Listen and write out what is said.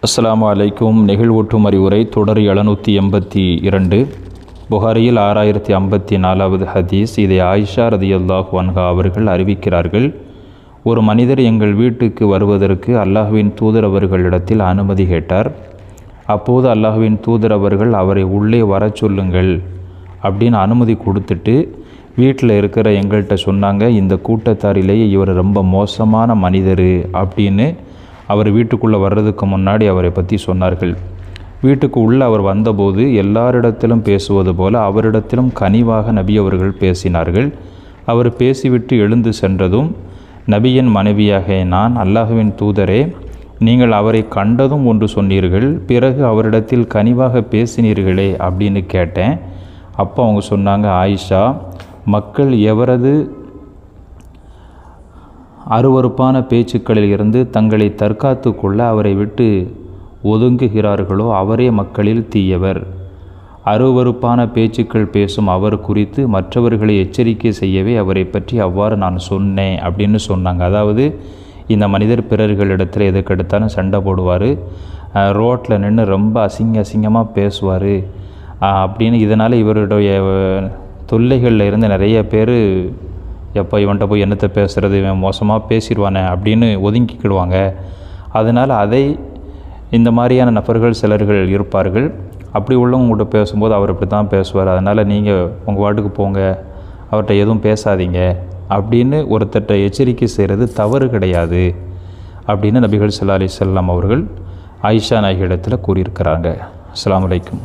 அஸ்ஸலாமு அலைக்கும். நெகிழ்வூட்டும் அறிவுரை தொடர் 782. புகாரியில் 6054வது ஹதீஸ். இதை ஆயிஷா ரதியல்லாஹு அன்ஹா அவர்கள் அறிவிக்கிறார்கள். ஒரு மனிதர் எங்கள் வீட்டுக்கு வருவதற்கு அல்லாஹ்வின் தூதர் அவர்களிடத்தில் அனுமதி கேட்டார். அப்போது அல்லாஹ்வின் தூதர் அவர்கள் அவரை உள்ளே வர சொல்லுங்கள் அப்படின்னு அனுமதி கொடுத்துட்டு வீட்டில் இருக்கிற எங்கள்கிட்ட சொன்னாங்க, இந்த கூட்டத்தாரிலேயே இவர் ரொம்ப மோசமான மனிதர் அப்படின்னு அவர் வீட்டுக்குள்ளே வர்றதுக்கு முன்னாடி அவரை பற்றி சொன்னார்கள். வீட்டுக்கு உள்ளே அவர் வந்தபோது எல்லாரிடத்திலும் பேசுவது போல அவரிடத்திலும் கனிவாக நபி அவர்கள் பேசினார்கள். அவர் பேசிவிட்டு எழுந்து சென்றதும், நபியின் மனைவியாக நான், அல்லாஹ்வின் தூதரே, நீங்கள் அவரை கண்டதும் ஒன்று சொன்னீர்கள், பிறகு அவரிடத்தில் கனிவாக பேசினீர்களே அப்படின்னு கேட்டேன். அப்போ அவங்க சொன்னாங்க, ஆயிஷா, மக்கள் எவரது அருவருப்பான பேச்சுக்களில் இருந்து தங்களை தற்காத்து கொள்ள அவரை விட்டு ஒதுங்குகிறார்களோ அவரே மக்களில் தீயவர். அருவருப்பான பேச்சுக்கள் பேசும் அவர் குறித்து மற்றவர்களை எச்சரிக்கை செய்யவே அவரை பற்றி அவ்வாறு நான் சொன்னேன் அப்படின்னு சொன்னாங்க. அதாவது இந்த மனிதர் பிறர்களிடத்தில் எதுக்கெடுத்தாலும் சண்டை போடுவார், ரோட்டில் நின்று ரொம்ப அசிங்கமாக பேசுவார் அப்படின்னு. இதனால் இவருடைய தொல்லைகளில் இருந்து நிறைய பேர் எப்போ இவன்கிட்ட போய் என்னத்தை பேசுகிறது, இவன் மோசமாக பேசிடுவானே அப்படின்னு ஒதுங்கிக்கிடுவாங்க. அதனால் அதை இந்த மாதிரியான நபர்கள் சிலர்கள் இருப்பார்கள். அப்படி உள்ளவங்கள்ட்ட பேசும்போது அவர் இப்படி தான் பேசுவார், அதனால் நீங்கள் உங்கள் வாட்டுக்கு போங்க, அவர்கிட்ட எதுவும் பேசாதீங்க அப்படின்னு ஒருத்தட்ட எச்சரிக்கை செய்கிறது தவறு கிடையாது அப்படின்னு நபிகள் ஸல்லல்லாஹு அலைஹி வஸல்லம் அவர்கள் ஆயிஷா நாயகி இடத்துல கூறியிருக்கிறாங்க. அஸ்ஸலாமு அலைக்கும்.